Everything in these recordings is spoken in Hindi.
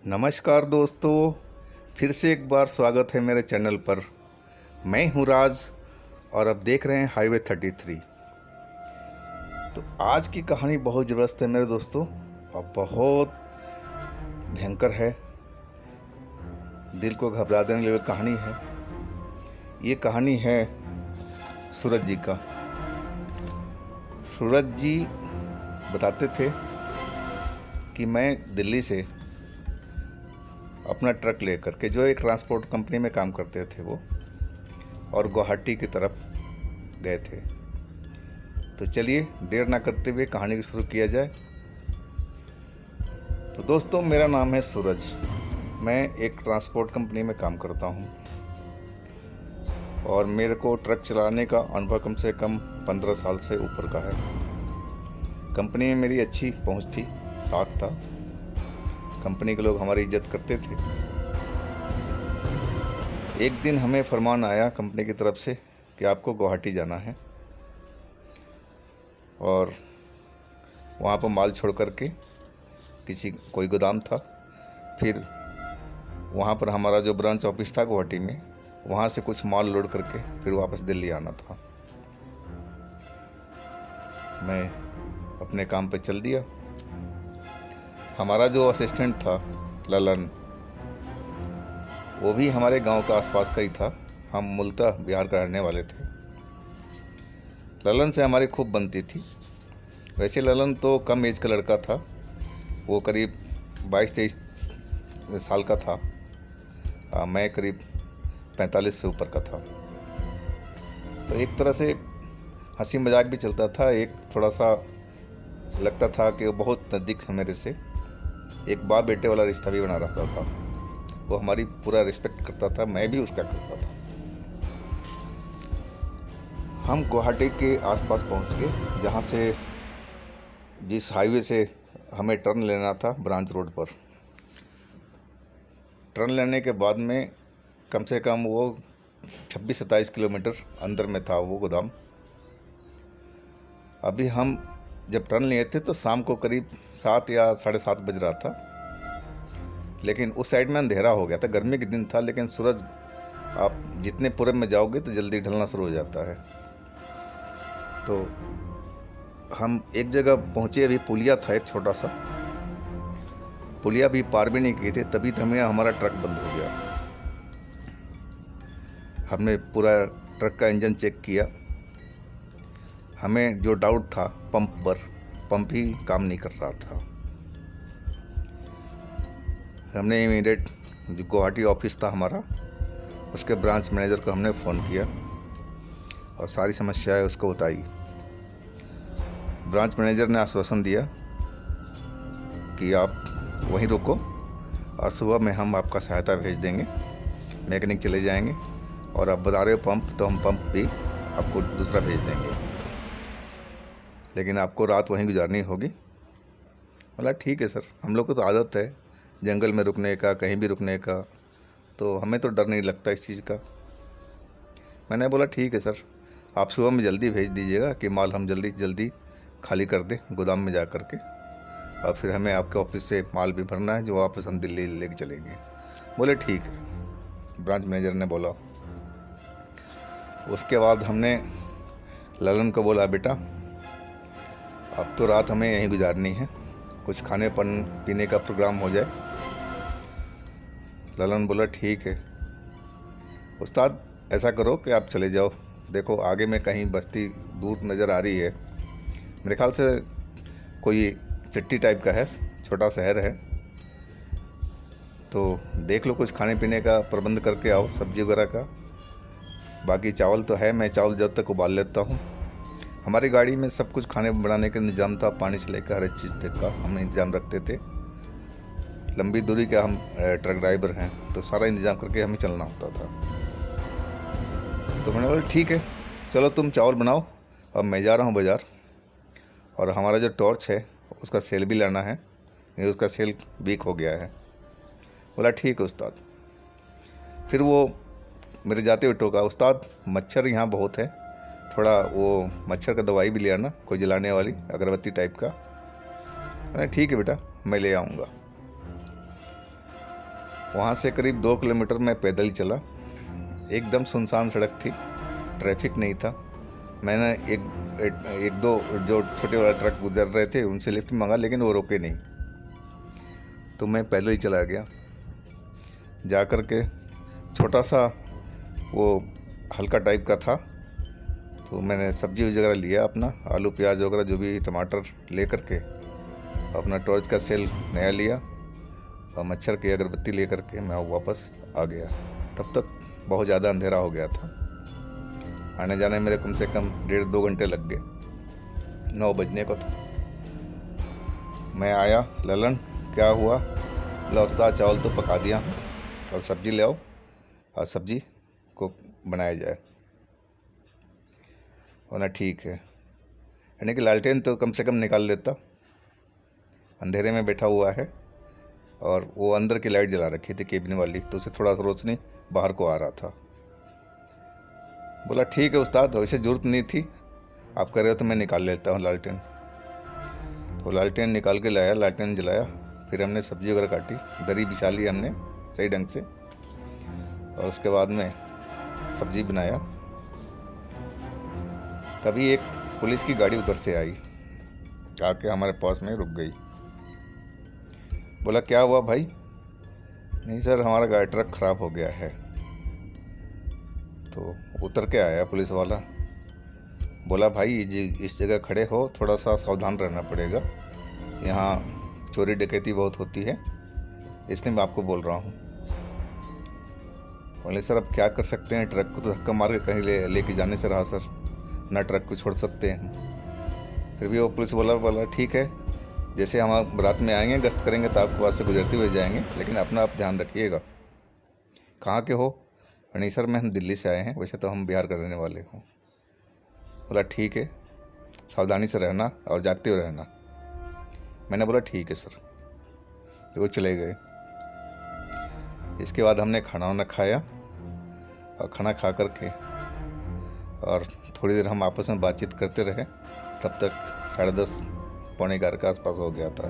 नमस्कार दोस्तों, फिर से एक बार स्वागत है मेरे चैनल पर। मैं हूं राज और अब देख रहे हैं हाईवे 33। तो आज की कहानी बहुत ज़बरदस्त है मेरे दोस्तों और बहुत भयंकर है, दिल को घबरा देने वाली कहानी है। ये कहानी है सूरज जी का। सूरज जी बताते थे कि मैं दिल्ली से अपना ट्रक लेकर के, जो एक ट्रांसपोर्ट कंपनी में काम करते थे वो, और गुवाहाटी की तरफ गए थे। तो चलिए देर ना करते हुए कहानी को शुरू किया जाए। तो दोस्तों, मेरा नाम है सूरज। मैं एक ट्रांसपोर्ट कंपनी में काम करता हूँ और मेरे को ट्रक चलाने का अनुभव कम से कम 15 साल से ऊपर का है। कंपनी में मेरी अच्छी पहुँच थी, साख था, कंपनी के लोग हमारी इज्जत करते थे। एक दिन हमें फरमान आया कंपनी की तरफ से कि आपको गुवाहाटी जाना है और वहाँ पर माल छोड़ करके कोई गोदाम था, फिर वहाँ पर हमारा जो ब्रांच ऑफिस था गुवाहाटी में, वहाँ से कुछ माल लोड करके फिर वापस दिल्ली आना था। मैं अपने काम पे चल दिया। हमारा जो असिस्टेंट था ललन, वो भी हमारे गांव का आसपास का ही था। हम मूलतः बिहार का रहने वाले थे। ललन से हमारी खूब बनती थी। वैसे ललन तो कम एज का लड़का था, वो करीब 22-23 साल का था। मैं करीब 45 से ऊपर का था। तो एक तरह से हंसी मजाक भी चलता था। एक थोड़ा सा लगता था कि वो बहुत नज़दीक है मेरे से, एक बाप बेटे वाला रिश्ता भी बना रहता था। वो हमारी पूरा रिस्पेक्ट करता था, मैं भी उसका करता था। हम गुवाहाटी के आसपास पहुंच गए, जहां से जिस हाईवे से हमें टर्न लेना था ब्रांच रोड पर। टर्न लेने के बाद में कम से कम वो 26-27 किलोमीटर अंदर में था वो गोदाम। अभी हम जब टर्न लिए थे तो शाम को करीब 7 या 7:30 बज रहा था, लेकिन उस साइड में अंधेरा हो गया था। गर्मी के दिन था, लेकिन सूरज आप जितने पूरब में जाओगे तो जल्दी ढलना शुरू हो जाता है। तो हम एक जगह पहुँचे, अभी पुलिया था एक छोटा सा, पुलिया भी पार भी नहीं किए थे, तभी तो हमारा ट्रक बंद हो गया। हमने पूरा ट्रक का इंजन चेक किया। हमें जो डाउट था पंप ही काम नहीं कर रहा था। हमने इमीडिएट जो गुवाहाटी ऑफिस था हमारा, उसके ब्रांच मैनेजर को हमने फ़ोन किया और सारी समस्याएं उसको बताई। ब्रांच मैनेजर ने आश्वासन दिया कि आप वहीं रुको और सुबह में हम आपका सहायता भेज देंगे, मैकेनिक चले जाएंगे, और आप बता रहे हो पंप, तो हम पंप भी आपको दूसरा भेज देंगे, लेकिन आपको रात वहीं गुजारनी होगी। बोला ठीक है सर, हम लोग को तो आदत है जंगल में रुकने का, कहीं भी रुकने का, तो हमें तो डर नहीं लगता इस चीज़ का। मैंने बोला ठीक है सर, आप सुबह में जल्दी भेज दीजिएगा कि माल हम जल्दी से जल्दी खाली कर दें गोदाम में जा कर के, और फिर हमें आपके ऑफिस से माल भी भरना है जो वापस हम दिल्ली लेके चलेंगे। बोले ठीक है, ब्रांच मैनेजर ने बोला। उसके बाद हमने ललन को बोला, बेटा अब तो रात हमें यहीं गुजारनी है, कुछ खाने पीने का प्रोग्राम हो जाए। ललन बोला ठीक है उस्ताद, ऐसा करो कि आप चले जाओ, देखो आगे में कहीं बस्ती दूर नज़र आ रही है, मेरे ख्याल से कोई चिट्टी टाइप का है, छोटा शहर है, तो देख लो कुछ खाने पीने का प्रबंध करके आओ, सब्जी वगैरह का। बाकी चावल तो है, मैं चावल जब तक उबाल लेता हूँ। हमारी गाड़ी में सब कुछ खाने बनाने का इंतजाम था, पानी से लेकर हर एक चीज़ तक का हम इंतजाम रखते थे। लंबी दूरी का हम ट्रक ड्राइवर हैं, तो सारा इंतजाम करके हमें चलना होता था। तो मैंने बोला ठीक है, चलो तुम चावल बनाओ, अब मैं जा रहा हूँ बाज़ार, और हमारा जो टॉर्च है उसका सेल भी लेना है, नहीं उसका सेल वीक हो गया है। बोला ठीक है उस्ताद। फिर वो मेरे जाते हुए टोका, उस्ताद मच्छर यहाँ बहुत है, थोड़ा वो मच्छर का दवाई भी ले आना, कोई जलाने वाली अगरबत्ती टाइप का। ठीक है बेटा, मैं ले आऊँगा। वहाँ से करीब 2 किलोमीटर मैं पैदल ही चला। एकदम सुनसान सड़क थी, ट्रैफिक नहीं था। मैंने एक दो जो छोटे वाला ट्रक गुजर रहे थे उनसे लिफ्ट मांगा, लेकिन वो रोके नहीं, तो मैं पैदल ही चला गया। जा कर के छोटा सा वो हल्का टाइप का था, तो मैंने सब्जी वगैरह लिया अपना, आलू प्याज वगैरह जो भी, टमाटर ले कर के अपना टॉर्च का सेल नया लिया और मच्छर की अगरबत्ती ले कर के मैं वापस आ गया। तब तक बहुत ज़्यादा अंधेरा हो गया था। आने जाने मेरे कम से कम 1.5-2 घंटे लग गए। 9 बजने को था। मैं आया, ललन क्या हुआ? बोला उस्ताद चावल तो पका दिया हूँ और सब्जी ले आओ और सब्जी को बनाया जाए। वरना ठीक है, यानी कि लालटेन तो कम से कम निकाल लेता। अंधेरे में बैठा हुआ है और वो अंदर की लाइट जला रखी थी केबिन वाली, तो उसे थोड़ा सा रोशनी बाहर को आ रहा था। बोला ठीक है उस्ताद, वैसे ज़रूरत नहीं थी, आप कह रहे हो तो मैं निकाल लेता हूँ लालटेन। तो लालटेन निकाल के लाया, लालटेन जलाया, फिर हमने सब्जी वगैरह काटी, दरी बिछा ली हमने सही ढंग से, और उसके बाद में सब्जी बनाया। तभी एक पुलिस की गाड़ी उधर से आई, आके हमारे पास में रुक गई। बोला क्या हुआ भाई? नहीं सर, हमारा गाड़ी ट्रक ख़राब हो गया है। तो उतर के आया पुलिस वाला। बोला भाई इस जगह खड़े हो, थोड़ा सा सावधान रहना पड़ेगा, यहाँ चोरी डकैती बहुत होती है, इसलिए मैं आपको बोल रहा हूँ। बोले सर अब क्या कर सकते हैं, ट्रक को तो धक्का मार के कहीं लेके जाने से रहा सर, ना ट्रक को छोड़ सकते हैं। फिर भी वो पुलिस वाला बोला ठीक है, जैसे हम रात में आएंगे गश्त करेंगे तो आपके पास से गुजरते हुए जाएंगे, लेकिन अपना आप ध्यान रखिएगा। कहाँ के हो? नहीं सर मैं हम दिल्ली से आए हैं, वैसे तो हम बिहार का रहने वाले हों। बोला ठीक है, सावधानी से रहना और जागते हुए रहना। मैंने बोला ठीक है सर। तो वो चले गए। इसके बाद हमने खाना वाना खाया, और खाना खा कर के और थोड़ी देर हम आपस में बातचीत करते रहे। तब तक 10:30 पौने 11 के आसपास हो गया था।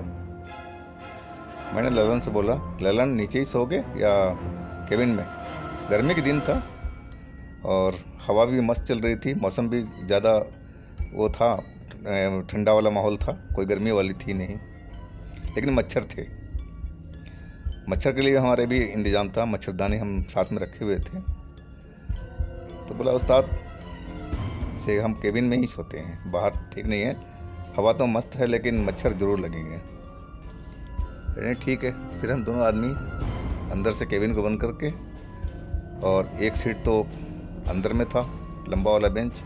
मैंने ललन से बोला ललन नीचे ही सो गए या केबिन में? गर्मी के दिन था और हवा भी मस्त चल रही थी, मौसम भी ज़्यादा वो था, ठंडा वाला माहौल था, कोई गर्मी वाली थी नहीं, लेकिन मच्छर थे। मच्छर के लिए हमारे भी इंतज़ाम था, मच्छरदानी हम साथ में रखे हुए थे। तो बोला उस्ताद से हम केबिन में ही सोते हैं, बाहर ठीक नहीं है, हवा तो मस्त है लेकिन मच्छर ज़रूर लगेंगे। ठीक है। फिर हम दोनों आदमी अंदर से केबिन को बंद करके, और एक सीट तो अंदर में था, लंबा वाला बेंच,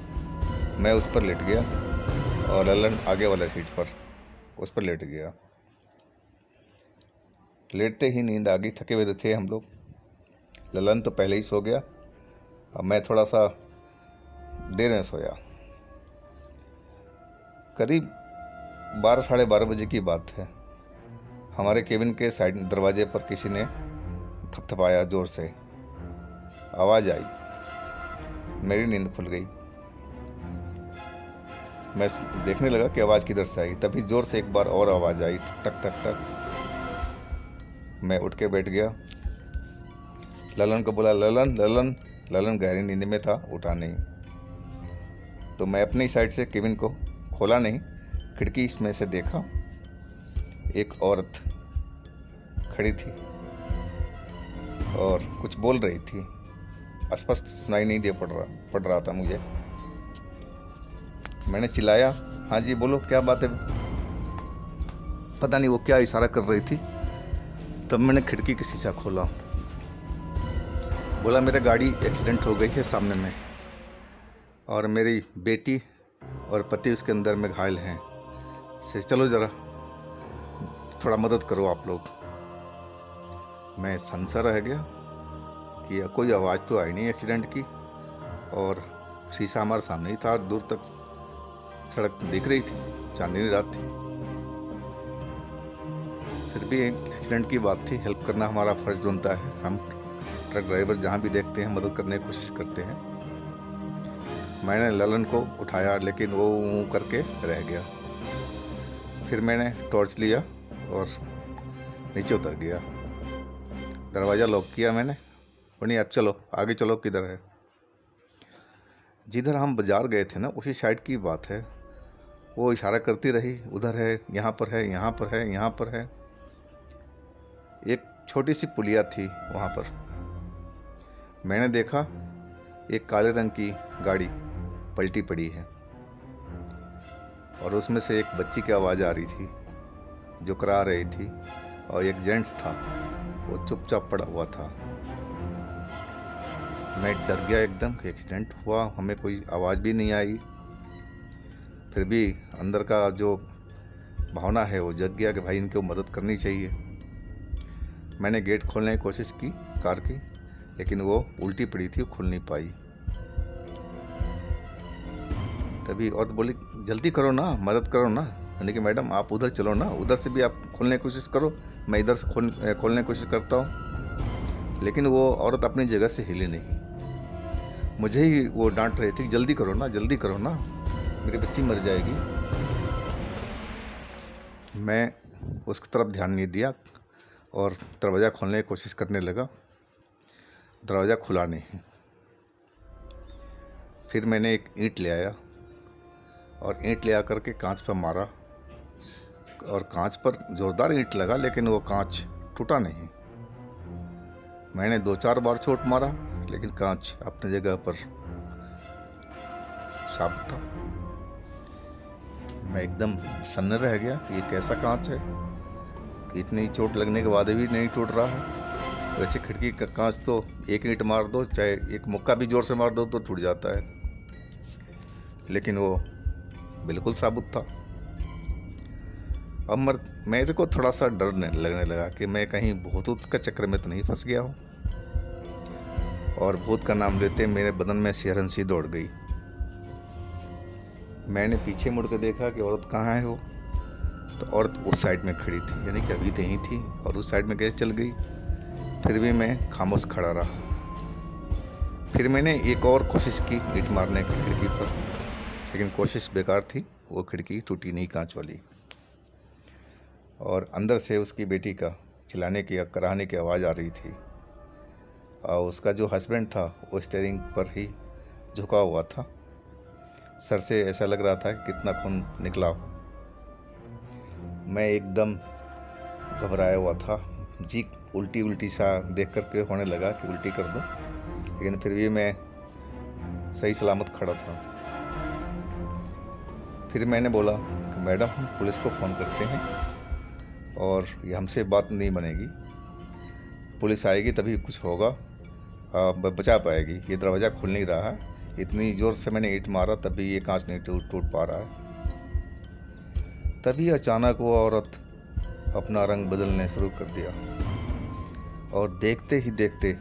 मैं उस पर लेट गया और ललन आगे वाला सीट पर उस पर लेट गया। लेटते ही नींद आ गई, थके हुए थे हम लोग। ललन तो पहले ही सो गया और मैं थोड़ा सा देर में सोया। करीब 12-12:30 बजे की बात है। हमारे केबिन के साइड दरवाजे पर किसी ने थपथपाया, ज़ोर से आवाज़ आई। मेरी नींद खुल गई। मैं देखने लगा कि आवाज़ किधर से आई। तभी ज़ोर से एक बार और आवाज़ आई, टक टक टक। मैं उठ के बैठ गया। ललन को बोला ललन ललन। ललन गहरी नींद में था, उठा नहीं। तो मैं अपनी साइड से केबिन को खोला नहीं, खिड़की में से देखा, एक औरत खड़ी थी और कुछ बोल रही थी। स्पष्ट सुनाई नहीं पड़ रहा था मुझे। मैंने चिल्लाया हाँ जी बोलो क्या बात है। पता नहीं वो क्या इशारा कर रही थी। तब मैंने खिड़की का शीशा खोला। बोला मेरा गाड़ी एक्सीडेंट हो गई है सामने में, और मेरी बेटी और पति उसके अंदर में घायल हैं, से चलो ज़रा थोड़ा मदद करो आप लोग। मैं सनसा रह गया कि कोई आवाज़ तो आई नहीं एक्सीडेंट की, और शीशा हमारे सामने ही था, दूर तक सड़क दिख रही थी, चांदनी रात थी। फिर भी एक्सीडेंट की बात थी, हेल्प करना हमारा फ़र्ज बनता है। हम ट्रक ड्राइवर जहाँ भी देखते हैं मदद करने की कोशिश करते हैं। मैंने ललन को उठाया लेकिन वो करके रह गया। फिर मैंने टॉर्च लिया और नीचे उतर गया। दरवाज़ा लॉक किया मैंने, बोली अब चलो आगे चलो, किधर है। जिधर हम बाज़ार गए थे ना उसी साइड की बात है। वो इशारा करती रही, उधर है, यहाँ पर है, यहाँ पर है, यहाँ पर है। एक छोटी सी पुलिया थी वहाँ पर। मैंने देखा एक काले रंग की गाड़ी पलटी पड़ी है और उसमें से एक बच्ची की आवाज़ आ रही थी जो करा रही थी, और एक जेंट्स था वो चुपचाप पड़ा हुआ था। मैं डर गया एकदम कि एक्सीडेंट हुआ, हमें कोई आवाज़ भी नहीं आई। फिर भी अंदर का जो भावना है वो जग गया कि भाई इनको मदद करनी चाहिए। मैंने गेट खोलने की कोशिश की कार की, लेकिन वो उल्टी पड़ी थी, वो खुल नहीं पाई। तभी औरत बोली जल्दी करो ना, मदद करो ना। मैंने कि मैडम आप उधर चलो ना, उधर से भी आप खोलने की कोशिश करो, मैं इधर से खोलने की कोशिश करता हूँ। लेकिन वो औरत अपनी जगह से हिली नहीं, मुझे ही वो डांट रही थी जल्दी करो ना, जल्दी करो ना, मेरी बच्ची मर जाएगी। मैं उसकी तरफ ध्यान नहीं दिया और दरवाज़ा खोलने की कोशिश करने लगा। दरवाज़ा खुला नहीं। फिर मैंने एक ईंट ले आया और ईंट ले आकर के कांच पर मारा, और कांच पर ज़ोरदार ईंट लगा, लेकिन वो कांच टूटा नहीं। मैंने 2-4 बार चोट मारा, लेकिन कांच अपनी जगह पर साबित था। मैं एकदम सन्न रह गया कि ये कैसा कांच है कि इतनी चोट लगने के बाद भी नहीं टूट रहा है। वैसे खिड़की का कांच तो एक ईंट मार दो, चाहे एक मुक्का भी ज़ोर से मार दो तो टूट जाता है, लेकिन वो बिल्कुल साबुत था। अब मेरे को थोड़ा सा डर लगने लगा कि मैं कहीं भूत का चक्कर में तो नहीं फंस गया हूँ। और भूत का नाम लेते मेरे बदन में सिहरन सी दौड़ गई। मैंने पीछे मुड़ कर देखा कि औरत कहाँ है वो, तो औरत उस साइड में खड़ी थी, यानी कि अभी तो यहीं थी और उस साइड में कैसे चल गई। फिर भी मैं खामोश खड़ा रहा। फिर मैंने एक और कोशिश की ईंट मारने की खिड़की पर, लेकिन कोशिश बेकार थी, वो खिड़की टूटी नहीं कांच वाली। और अंदर से उसकी बेटी का चिल्लाने की या कराहने की आवाज़ आ रही थी, और उसका जो हस्बैंड था वो स्टीयरिंग पर ही झुका हुआ था। सर से ऐसा लग रहा था कि कितना खून निकला हो। मैं एकदम घबराया हुआ था, जी उल्टी उल्टी सा देख करके होने लगा कि उल्टी कर दूं, लेकिन फिर भी मैं सही सलामत खड़ा था। फिर मैंने बोला कि मैडम हम पुलिस को फ़ोन करते हैं और ये हमसे बात नहीं बनेगी, पुलिस आएगी तभी कुछ होगा, बचा पाएगी। ये दरवाज़ा खुल नहीं रहा है, इतनी ज़ोर से मैंने ईंट मारा तभी ये कांच नहीं टूट पा रहा है। तभी अचानक वो औरत अपना रंग बदलने शुरू कर दिया, और देखते ही देखते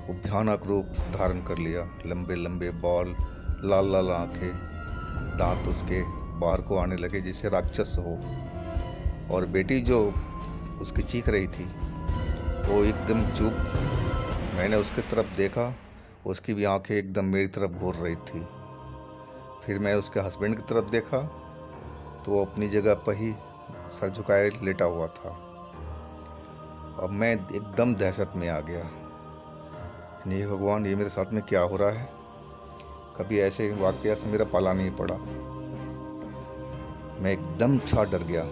वो भयानक रूप धारण कर लिया। लंबे लंबे बाल, लाल लाल आँखें, दांत उसके बाहर को आने लगे जैसे राक्षस हो। और बेटी जो उसकी चीख रही थी वो एकदम चुप। मैंने उसकी तरफ देखा, उसकी भी आंखें एकदम मेरी तरफ घूर रही थी। फिर मैं उसके हस्बैंड की तरफ देखा तो वो अपनी जगह पर ही सर झुकाए लेटा हुआ था। अब मैं एकदम दहशत में आ गया, नहीं भगवान ये मेरे साथ में क्या हो रहा है, कभी ऐसे वाकया से मेरा पाला नहीं पड़ा। मैं एकदम सा डर गया।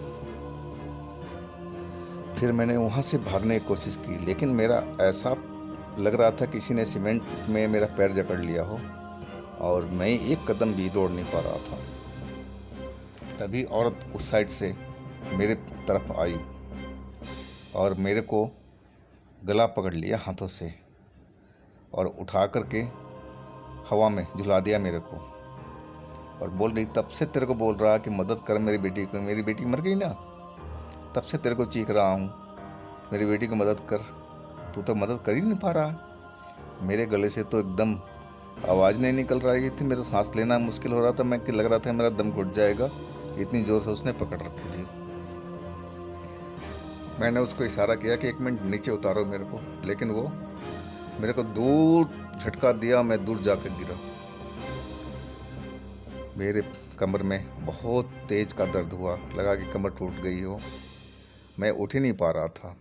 फिर मैंने वहाँ से भागने की कोशिश की, लेकिन मेरा ऐसा लग रहा था किसी ने सीमेंट में मेरा पैर जकड़ लिया हो, और मैं एक कदम भी दौड़ नहीं पा रहा था। तभी औरत उस साइड से मेरे तरफ आई और मेरे को गला पकड़ लिया हाथों से और उठा करके हवा में झुला दिया मेरे को, और बोल रही तब से तेरे को बोल रहा कि मदद कर मेरी बेटी को, मेरी बेटी मर गई ना, तब से तेरे को चीख रहा हूँ मेरी बेटी को मदद कर, तू तो मदद कर ही नहीं पा रहा। मेरे गले से तो एकदम आवाज़ नहीं निकल रही थी, मेरा सांस लेना मुश्किल हो रहा था, मैं कि लग रहा था मेरा दम घुट जाएगा, इतनी ज़ोर से उसने पकड़ रखी थी। मैंने उसको इशारा किया कि 1 मिनट नीचे उतारो मेरे को, लेकिन वो मेरे को दूर झटका दिया, मैं दूर जाकर गिरा। मेरे कमर में बहुत तेज का दर्द हुआ, लगा कि कमर टूट गई हो। मैं उठ ही नहीं पा रहा था।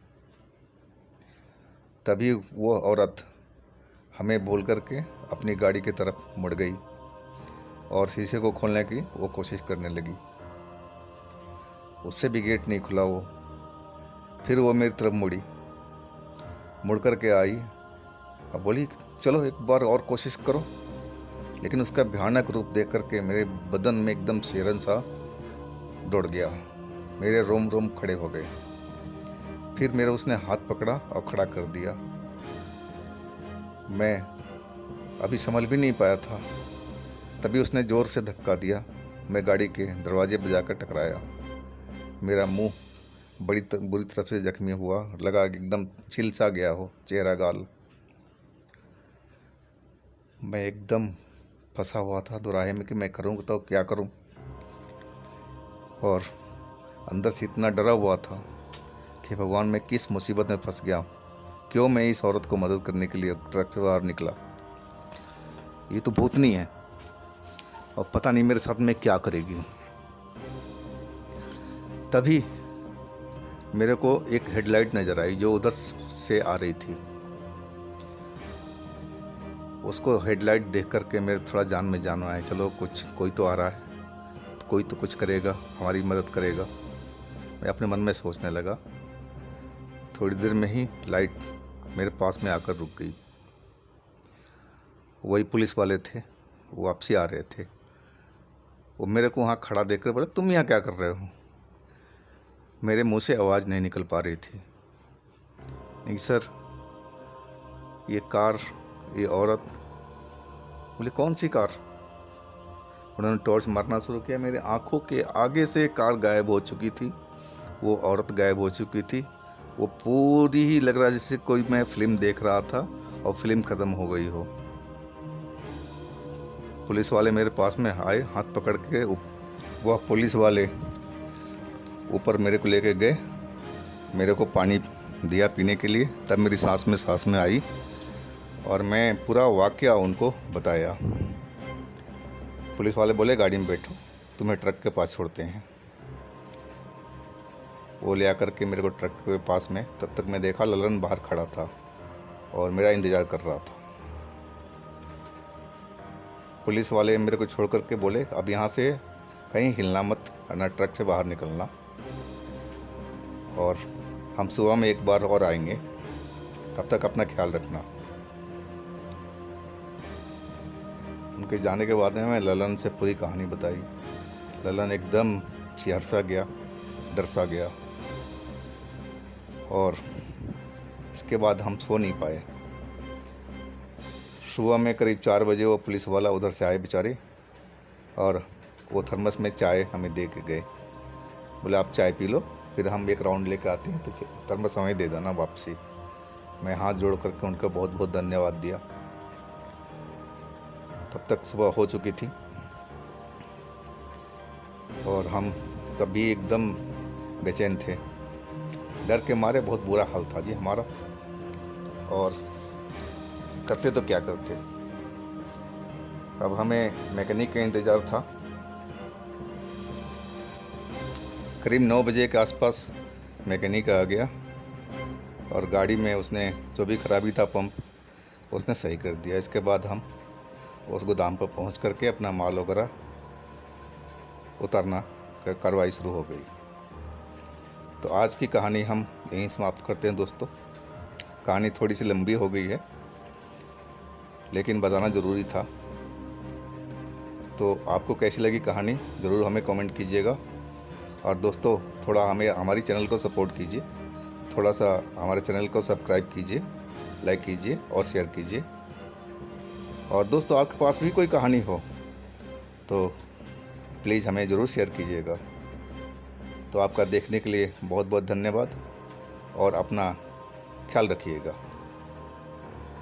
तभी वो औरत हमें बोल करके अपनी गाड़ी की तरफ मुड़ गई और शीशे को खोलने की वो कोशिश करने लगी। उससे भी गेट नहीं खुला वो। फिर वो मेरी तरफ मुड़ कर के आई और बोली चलो एक बार और कोशिश करो। लेकिन उसका भयानक रूप देख करके मेरे बदन में एकदम शेरन सा दौड़ गया, मेरे रोम रोम खड़े हो गए। फिर मेरा उसने हाथ पकड़ा और खड़ा कर दिया। मैं अभी संभल भी नहीं पाया था, तभी उसने ज़ोर से धक्का दिया। मैं गाड़ी के दरवाजे पर जाकर टकराया। मेरा मुंह बुरी तरफ से जख्मी हुआ, लगा कि एकदम छिल सा गया हो चेहरा गाल। मैं एकदम फंसा हुआ था दोराहे में कि मैं करूँ तो क्या करूँ, और अंदर से इतना डरा हुआ था कि भगवान मैं किस मुसीबत में फंस गया, क्यों मैं इस औरत को मदद करने के लिए ट्रक से बाहर निकला। ये तो भूतनी है और पता नहीं मेरे साथ में क्या करेगी। तभी मेरे को एक हेडलाइट नज़र आई जो उधर से आ रही थी। उसको हेडलाइट देख करके मेरे थोड़ा जान में जान आया, चलो कोई तो आ रहा है, कोई तो कुछ करेगा, हमारी मदद करेगा। मैं अपने मन में सोचने लगा। थोड़ी देर में ही लाइट मेरे पास में आकर रुक गई। वही पुलिस वाले थे, वो वापसी आ रहे थे। वो मेरे को वहाँ खड़ा देखकर बोले तुम यहाँ क्या कर रहे हो। मेरे मुंह से आवाज़ नहीं निकल पा रही थी। नहीं सर, ये कार, ये औरत। बोले कौन सी कार। उन्होंने टॉर्च मारना शुरू किया। मेरे आंखों के आगे से कार गायब हो चुकी थी, वो औरत गायब हो चुकी थी। वो पूरी ही लग रहा जैसे कोई मैं फिल्म देख रहा था और फिल्म ख़त्म हो गई हो। पुलिस वाले मेरे पास में आए, हाथ पकड़ के वह पुलिस वाले ऊपर मेरे को लेके गए, मेरे को पानी दिया पीने के लिए। तब मेरी सांस में आई और मैं पूरा वाकया उनको बताया। पुलिस वाले बोले गाड़ी में बैठो, तुम्हें ट्रक के पास छोड़ते हैं। वो ले आकर के मेरे को ट्रक के पास में, तब तक मैं देखा ललन बाहर खड़ा था और मेरा इंतज़ार कर रहा था। पुलिस वाले मेरे को छोड़ करके बोले अब यहाँ से कहीं हिलना मत, ना ट्रक से बाहर निकलना, और हम सुबह में एक बार और आएंगे, तब तक अपना ख्याल रखना। उनके जाने के बाद में मैं ललन से पूरी कहानी बताई। ललन एकदम सिहर सा गया, डर सा गया, और इसके बाद हम सो नहीं पाए। सुबह में करीब 4 बजे वो पुलिस वाला उधर से आए बेचारे, और वो थर्मस में चाय हमें दे के गए। बोले आप चाय पी लो, फिर हम एक राउंड लेकर आते हैं, तो थर्मस हमें दे देना वापसी। मैं हाथ जोड़ करके उनका बहुत बहुत धन्यवाद दिया। तब तक सुबह हो चुकी थी और हम तब भी एकदम बेचैन थे, डर के मारे। बहुत बुरा हाल था जी हमारा, और करते तो क्या करते। अब हमें मैकेनिक का इंतज़ार था। करीब 9 बजे के आसपास मैकेनिक आ गया और गाड़ी में उसने जो भी खराबी था पंप उसने सही कर दिया। इसके बाद हम उस गोदाम पर पहुंच करके अपना माल वगैरह उतारना कार्रवाई शुरू हो गई। तो आज की कहानी हम यहीं समाप्त करते हैं दोस्तों। कहानी थोड़ी सी लंबी हो गई है, लेकिन बताना ज़रूरी था। तो आपको कैसी लगी कहानी ज़रूर हमें कमेंट कीजिएगा। और दोस्तों थोड़ा हमें हमारी चैनल को सपोर्ट कीजिए, थोड़ा सा हमारे चैनल को सब्सक्राइब कीजिए, लाइक कीजिए और शेयर कीजिए। और दोस्तों आपके पास भी कोई कहानी हो तो प्लीज़ हमें ज़रूर शेयर कीजिएगा। तो आपका देखने के लिए बहुत बहुत धन्यवाद और अपना ख्याल रखिएगा।